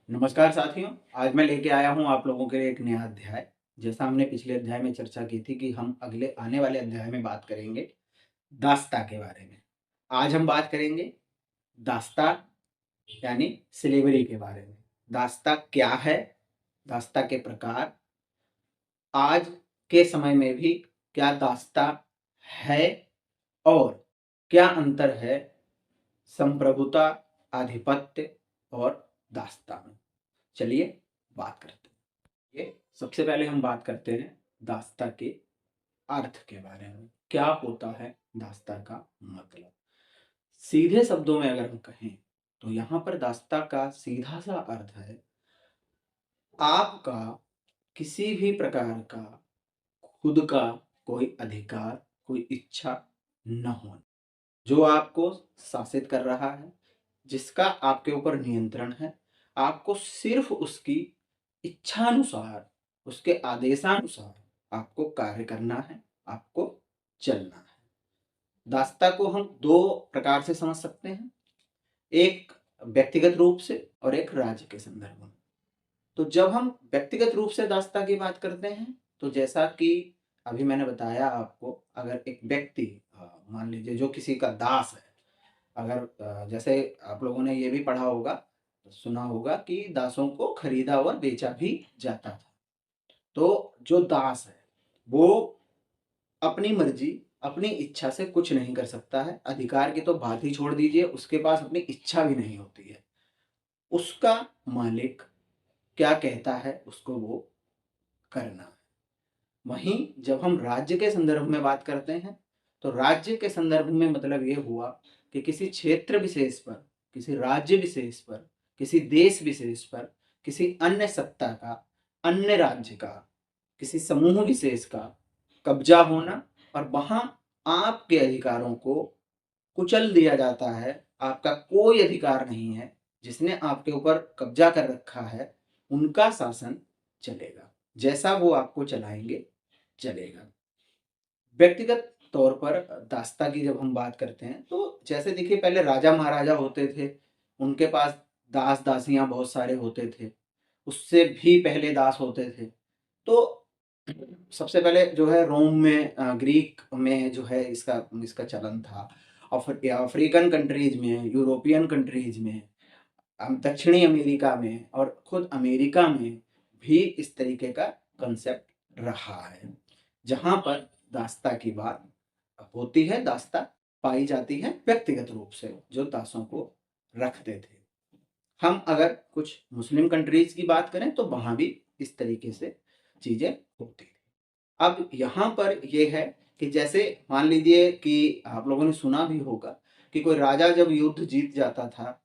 नमस्कार साथियों, आज मैं लेके आया हूँ आप लोगों के लिए एक नया अध्याय। जैसा हमने पिछले अध्याय में चर्चा की थी कि हम अगले आने वाले अध्याय में बात करेंगे दास्ता के बारे में। आज हम बात करेंगे दास्ता यानी स्लेवरी के बारे में। दास्ता क्या है? दास्ता के प्रकार, आज के समय में भी क्या दास्ता है और क्या अंतर है संप्रभुता, आधिपत्य और दास्ता में। चलिए बात करते हैं। ये सबसे पहले हम बात करते हैं दास्ता के अर्थ के बारे में। क्या होता है दास्ता का मतलब? सीधे शब्दों में अगर हम कहें तो यहाँ पर दास्ता का सीधा सा अर्थ है आपका किसी भी प्रकार का खुद का कोई अधिकार, कोई इच्छा न होना, जो आपको शासित कर रहा है, जिसका आपके ऊपर नियंत्रण है। आपको सिर्फ उसकी इच्छानुसार, उसके आदेशानुसार आपको कार्य करना है, आपको चलना है। दास्ता को हम दो प्रकार से समझ सकते हैं, एक व्यक्तिगत रूप से और एक राज्य के संदर्भ में। तो जब हम व्यक्तिगत रूप से दास्ता की बात करते हैं तो जैसा कि अभी मैंने बताया आपको, अगर एक व्यक्ति मान लीजिए जो किसी का दास है, अगर जैसे आप लोगों ने ये भी पढ़ा होगा, सुना होगा कि दासों को खरीदा और बेचा भी जाता था। तो जो दास है वो अपनी मर्जी, अपनी इच्छा से कुछ नहीं कर सकता है। अधिकार की तो बात ही छोड़ दीजिए, उसके पास अपनी इच्छा भी नहीं होती है। उसका मालिक क्या कहता है उसको वो करना है। वहीं जब हम राज्य के संदर्भ में बात करते हैं तो राज्य के संदर्भ में मतलब ये हुआ कि किसी क्षेत्र विशेष पर, किसी राज्य विशेष पर, किसी देश विशेष पर, किसी अन्य सत्ता का, अन्य राज्य का, किसी समूह विशेष का कब्जा होना और वहां आपके अधिकारों को कुचल दिया जाता है। आपका कोई अधिकार नहीं है, जिसने आपके ऊपर कब्जा कर रखा है उनका शासन चलेगा, जैसा वो आपको चलाएंगे चलेगा। व्यक्तिगत तौर पर दास्ता की जब हम बात करते हैं तो जैसे देखिए, पहले राजा महाराजा होते थे, उनके पास दास दासियां बहुत सारे होते थे। उससे भी पहले दास होते थे। तो सबसे पहले जो है रोम में, ग्रीक में जो है इसका इसका चलन था। अफ्रीकन कंट्रीज में, यूरोपियन कंट्रीज में, दक्षिणी अमेरिका में और खुद अमेरिका में भी इस तरीके का कंसेप्ट रहा है, जहां पर दास्ता की बात होती है। दास्ता पाई जाती है व्यक्तिगत रूप से, जो दासों को रखते थे। हम अगर कुछ मुस्लिम कंट्रीज की बात करें तो वहां भी इस तरीके से चीजें होती थी। अब यहाँ पर ये है कि जैसे मान लीजिए कि आप लोगों ने सुना भी होगा कि कोई राजा जब युद्ध जीत जाता था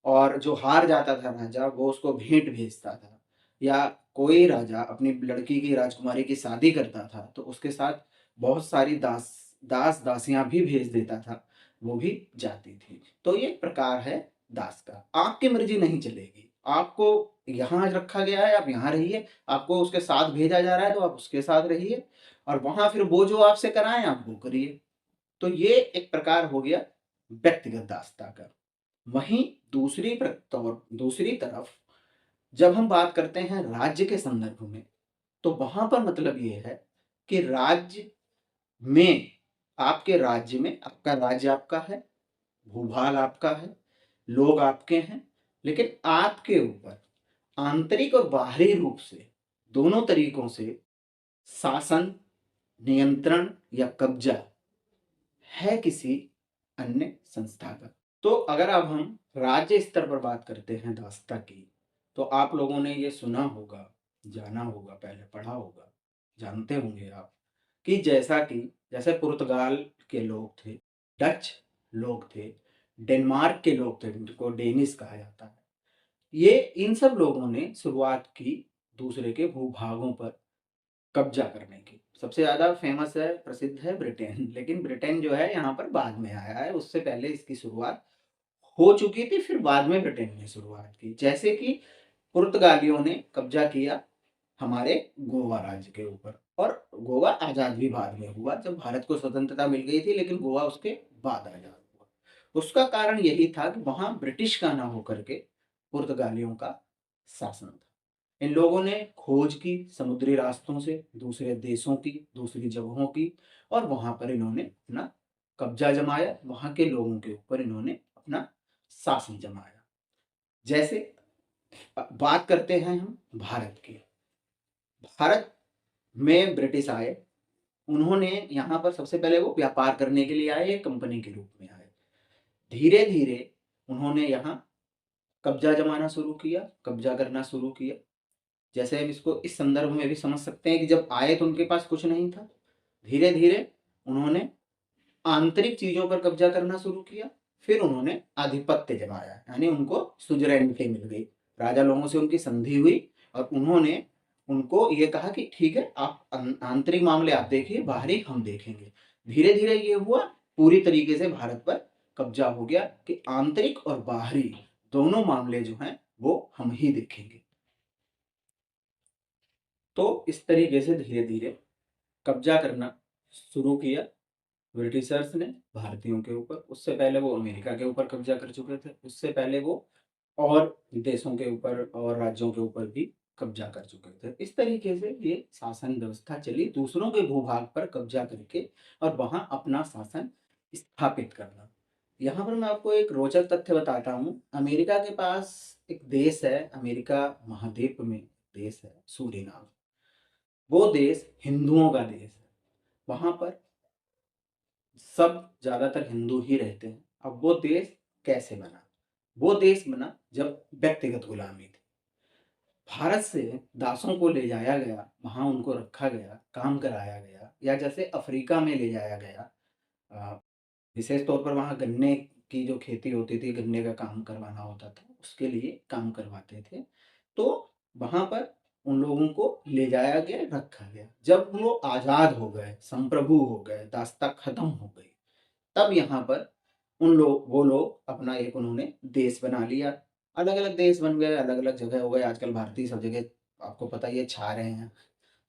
और जो हार जाता था राजा, वो उसको भेंट भेजता था। या कोई राजा अपनी लड़की की, राजकुमारी की शादी करता था तो उसके साथ बहुत सारी दास दासियां भी भेज देता था, वो भी जाती थी। तो ये प्रकार है दास का। आपकी मर्जी नहीं चलेगी, आपको यहाँ रखा गया है, आप यहाँ रहिए। आपको उसके साथ भेजा जा रहा है तो आप उसके साथ रहिए, और वहां फिर वो जो आपसे कराएं आप वो करिए। तो ये एक प्रकार हो गया व्यक्तिगत दासता का। वहीं दूसरी तरफ जब हम बात करते हैं राज्य के संदर्भ में, तो वहां पर मतलब ये है कि राज्य में, आपके राज्य में, आपका राज्य आपका है, भूभाग आपका है, लोग आपके हैं, लेकिन आपके ऊपर आंतरिक और बाहरी रूप से, दोनों तरीकों से शासन, नियंत्रण या कब्जा है किसी अन्य संस्था का। तो अगर अब हम राज्य स्तर पर बात करते हैं दास्ता की, तो आप लोगों ने ये सुना होगा, जाना होगा, पहले पढ़ा होगा, जानते होंगे आप कि जैसे पुर्तगाल के लोग थे, डच लोग थे, डेनमार्क के लोग थे, जिनको डेनिस कहा जाता है। ये इन सब लोगों ने शुरुआत की दूसरे के भूभागों पर कब्जा करने की। सबसे ज़्यादा फेमस है, प्रसिद्ध है ब्रिटेन, लेकिन ब्रिटेन जो है यहाँ पर बाद में आया है, उससे पहले इसकी शुरुआत हो चुकी थी, फिर बाद में ब्रिटेन ने शुरुआत की। जैसे कि पुर्तगालियों ने कब्जा किया हमारे गोवा राज्य के ऊपर, और गोवा आज़ाद भी बाद में हुआ, जब भारत को स्वतंत्रता मिल गई थी, लेकिन गोवा उसके बाद आज़ाद हुआ। उसका कारण यही था कि वहाँ ब्रिटिश का ना होकर के पुर्तगालियों का शासन था। इन लोगों ने खोज की समुद्री रास्तों से, दूसरे देशों की, दूसरी जगहों की, और वहाँ पर इन्होंने अपना कब्ज़ा जमाया, वहाँ के लोगों के ऊपर इन्होंने अपना शासन जमाया। जैसे बात करते हैं हम भारत की। भारत में ब्रिटिश आए, उन्होंने यहाँ पर सबसे पहले वो व्यापार करने के लिए आए, एक कंपनी के रूप में आए। धीरे-धीरे उन्होंने यहाँ कब्ज़ा जमाना शुरू किया, कब्ज़ा करना शुरू किया। जैसे हम इसको इस संदर्भ में भी समझ सकते हैं कि जब आए तो उनके पास कुछ नहीं था। धीरे-धीरे उन्होंने आंतरिक चीज़ों पर कब्ज़ा करना शुरू किया, फिर उन्होंने आधिपत्य जमाया, यानी उनको सुज़रेनिटी मिल गई। राजा लोगों से उनकी संधि हुई और उन्होंने उनको ये कहा कि ठीक है, आप आंतरिक मामले आप देखिए, बाहरी हम देखेंगे। धीरे-धीरे ये हुआ, पूरी तरीके से भारत पर कब्ज़ा हो गया कि आंतरिक और बाहरी दोनों मामले जो हैं, वो हम ही देखेंगे। तो इस तरीके से धीरे-धीरे कब्ज़ा करना शुरू किया ब्रिटिशर्स ने भारतीयों के ऊपर। उससे पहले वो अमेरिका के ऊपर कब्ज़ा कर चुके थे। उससे पहले वो और देशों के ऊपर और राज्यों के ऊपर भी कब्ज़ा कर चुके थे। इस तरीके से ये शासन व्यवस्था चली, दूसरों के भूभाग पर कब्ज़ा करके और वहाँ अपना शासन स्थापित करना। यहाँ पर मैं आपको एक रोचक तथ्य बताता हूँ। अमेरिका के पास एक देश है, अमेरिका महाद्वीप में देश है, सूरीनाम। वो देश हिंदुओं का देश है। वहाँ पर सब ज़्यादातर हिंदू ही रहते हैं। अब वो देश कैसे बना? वो देश बना जब व्यक्तिगत गुलामी थी। भारत से दासों को ले जाया गया, वहाँ उनको रखा गया, काम कराया गया, या जैसे अफ्रीका में ले जाया गया, अ, विशेष तौर पर वहाँ गन्ने की जो खेती होती थी, गन्ने का काम करवाना होता था, उसके लिए काम करवाते थे। तो वहाँ पर उन लोगों को ले जाया गया, रखा गया। जब वो आज़ाद हो गए, संप्रभु हो गए, दासता खत्म हो गई, तब यहाँ पर वो लोग अपना एक उन्होंने देश बना लिया। अलग-अलग देश बन गए, अलग-अलग जगह हो गए। आजकल भारतीय सब जगह आपको पता ही है छा रहे हैं।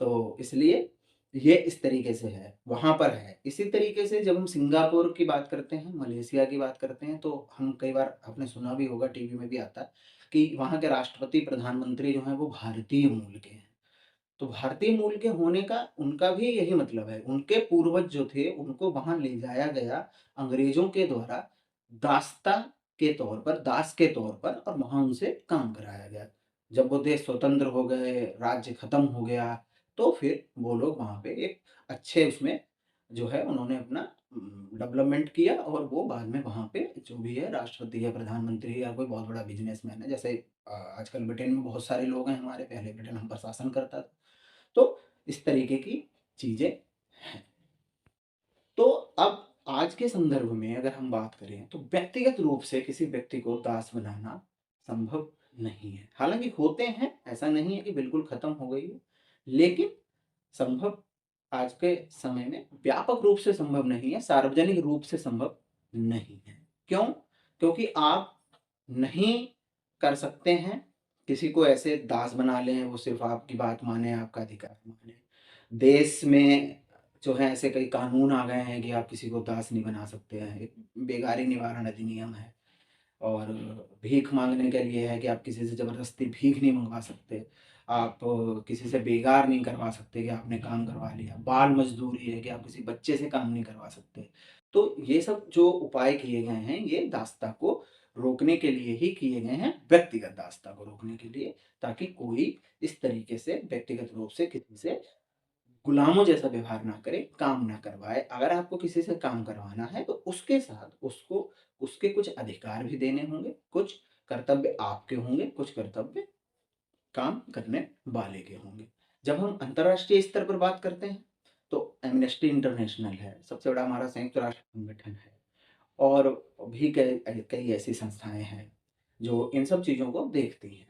तो इसलिए ये इस तरीके से है, वहाँ पर है। इसी तरीके से जब हम सिंगापुर की बात करते हैं, मलेशिया की बात करते हैं, तो हम कई बार आपने सुना भी होगा, टीवी में भी आता है कि वहाँ के राष्ट्रपति, प्रधानमंत्री जो हैं वो भारतीय मूल के हैं। तो भारतीय मूल के होने का उनका भी यही मतलब है। उनके पूर्वज जो थे, उनको वहाँ ले जाया गया अंग्रेज़ों के द्वारा दासता के तौर पर, दास के तौर पर, और वहाँ उनसे काम कराया गया। जब वो देश स्वतंत्र हो गए, राज्य खत्म हो गया, तो फिर वो लोग वहाँ पे एक अच्छे उसमें जो है उन्होंने अपना डेवलपमेंट किया, और वो बाद में वहाँ पे जो भी है राष्ट्रपति या प्रधानमंत्री या कोई बहुत बड़ा बिज़नेसमैन है, जैसे आजकल ब्रिटेन में बहुत सारे लोग हैं हमारे, पहले ब्रिटेन हम पर शासन करता था। तो इस तरीके की चीज़ें हैं। तो अब आज के संदर्भ में अगर हम बात करें तो व्यक्तिगत रूप से किसी व्यक्ति को दास बनाना संभव नहीं है। हालाँकि होते हैं, ऐसा नहीं है कि बिल्कुल खत्म हो गई है, लेकिन संभव आज के समय में व्यापक रूप से संभव नहीं है, सार्वजनिक रूप से संभव नहीं है। क्यों? क्योंकि आप नहीं कर सकते हैं, किसी को ऐसे दास बना लें, वो सिर्फ़ आपकी बात माने, आपका अधिकार माने। देश में जो है ऐसे कई कानून आ गए हैं कि आप किसी को दास नहीं बना सकते हैं। एक बेगारी निवारण अधिनियम है, और भीख माँगने के लिए है कि आप किसी से ज़बरदस्ती भीख नहीं मँगवा सकते। आप किसी से बेगार नहीं करवा सकते कि आपने काम करवा लिया। बाल मज़दूरी है कि आप किसी बच्चे से काम नहीं करवा सकते। तो ये सब जो उपाय किए गए हैं, ये दासता को रोकने के लिए ही किए गए हैं, व्यक्तिगत दासता को रोकने के लिए, ताकि कोई इस तरीके से व्यक्तिगत रूप से किसी से गुलामों जैसा व्यवहार ना करे, काम ना करवाए। अगर आपको किसी से काम करवाना है तो उसके साथ उसको उसके कुछ अधिकार भी देने होंगे, कुछ कर्तव्य आपके होंगे, कुछ कर्तव्य काम करने वाले के होंगे। जब हम अंतर्राष्ट्रीय स्तर पर बात करते हैं, तो एम्नेस्टी इंटरनेशनल है, सबसे बड़ा हमारा संयुक्त राष्ट्र संगठन है, और भी कई कई ऐसी संस्थाएँ हैं, जो इन सब चीज़ों को देखती हैं।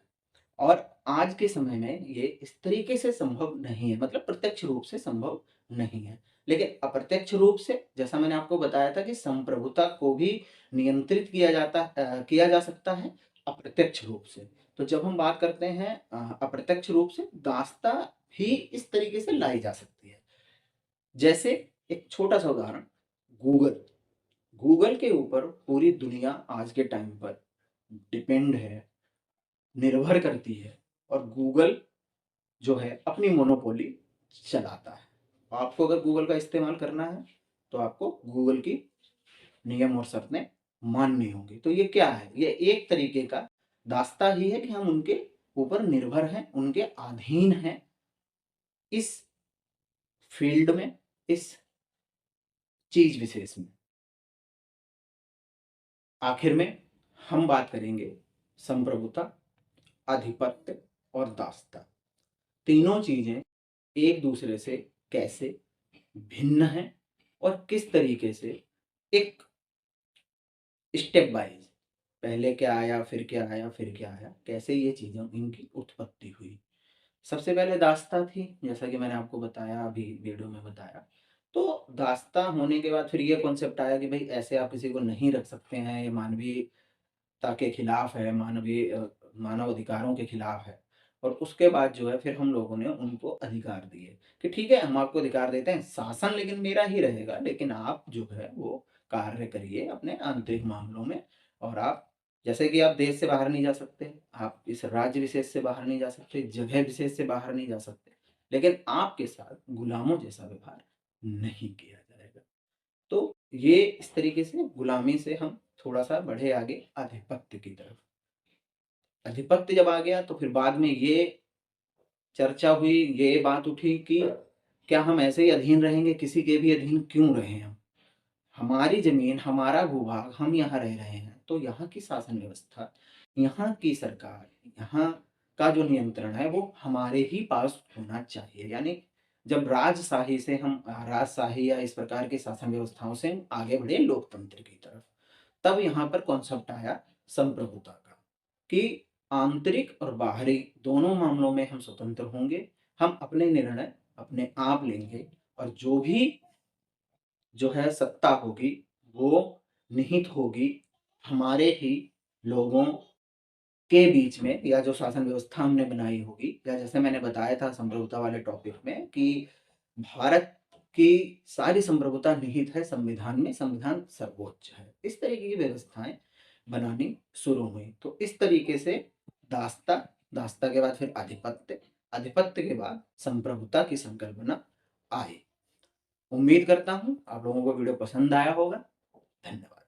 और आज के समय में ये इस तरीके से संभव नहीं है, मतलब प्रत्यक्ष रूप से संभव नहीं है। लेकिन अप्रत्यक्ष रूप से, जैसा मैंने आपको बताया था कि संप्रभुता को भी नियंत्रित किया जा सकता है अप्रत्यक्ष रूप से। तो जब हम बात करते हैं अप्रत्यक्ष रूप से, दासता भी इस तरीके से लाई जा सकती है। जैसे एक छोटा-सा उदाहरण, गूगल। गूगल के ऊपर पूरी दुनिया आज के टाइम पर डिपेंड है, निर्भर करती है। और गूगल जो है अपनी मोनोपोली चलाता है। आपको अगर गूगल का इस्तेमाल करना है तो आपको गूगल की नियम और शर्तें माननी होंगी। तो ये क्या है? ये एक तरीके का दास्ता ही है कि हम उनके ऊपर निर्भर हैं, उनके अधीन हैं इस फील्ड में, इस चीज़ विशेष में। आखिर में हम बात करेंगे संप्रभुता, आधिपत्य और दास्ता। तीनों चीज़ें एक दूसरे से कैसे भिन्न हैं और किस तरीके से एक स्टेप वाइज पहले क्या आया, फिर क्या आया, फिर क्या आया, कैसे ये चीज़ें इनकी उत्पत्ति हुई। सबसे पहले दास्ता थी, जैसा कि मैंने आपको बताया, अभी वीडियो में बताया। तो दास्ता होने के बाद फिर ये कॉन्सेप्ट आया कि भई ऐसे आप किसी को नहीं रख सकते हैं, ये मानवीयता के खिलाफ है, मानव अधिकारों के खिलाफ है। और उसके बाद जो है फिर हम लोगों ने उनको अधिकार दिए कि ठीक है, हम आपको अधिकार देते हैं, शासन लेकिन मेरा ही रहेगा, लेकिन आप जो है वो कार्य करिए अपने आंतरिक मामलों में। और आप जैसे कि आप देश से बाहर नहीं जा सकते, आप इस राज्य विशेष से बाहर नहीं जा सकते, जगह विशेष से बाहर नहीं जा सकते, लेकिन आपके साथ गुलामों जैसा व्यवहार नहीं किया जाएगा। तो ये इस तरीके से गुलामी से हम थोड़ा-सा बढ़े आगे आधिपत्य की तरफ। आधिपत्य जब आ गया तो फिर बाद में ये चर्चा हुई, ये बात उठी कि क्या हम ऐसे ही अधीन रहेंगे, किसी के भी अधीन क्यों रहें हम? हमारी ज़मीन, हमारा भू-भाग, हम यहाँ रह रहे हैं, तो यहाँ की शासन व्यवस्था, यहाँ की सरकार, यहाँ का जो नियंत्रण है वो हमारे ही पास होना चाहिए। यानी जब राजशाही से हम राजशाही या इस प्रकार की शासन व्यवस्थाओं से हम आगे बढ़े लोकतंत्र की तरफ, तब यहाँ पर कॉन्सेप्ट आया संप्रभुता का कि आंतरिक और बाहरी दोनों मामलों में हम स्वतंत्र होंगे, हम अपने निर्णय अपने आप लेंगे और जो भी जो है सत्ता होगी, वो निहित होगी हमारे ही लोगों के बीच में, या जो शासन व्यवस्था हमने बनाई होगी, या जैसे मैंने बताया था संप्रभुता वाले टॉपिक में कि भारत की सारी संप्रभुता निहित है संविधान में, संविधान सर्वोच्च है। इस तरीके की व्यवस्थाएँ बनानी शुरू हुई। तो इस तरीके से दासता, दासता के बाद फिर आधिपत्य, आधिपत्य के बाद संप्रभुता की संकल्पना आई। उम्मीद करता हूँ आप लोगों को वीडियो पसंद आया होगा। धन्यवाद।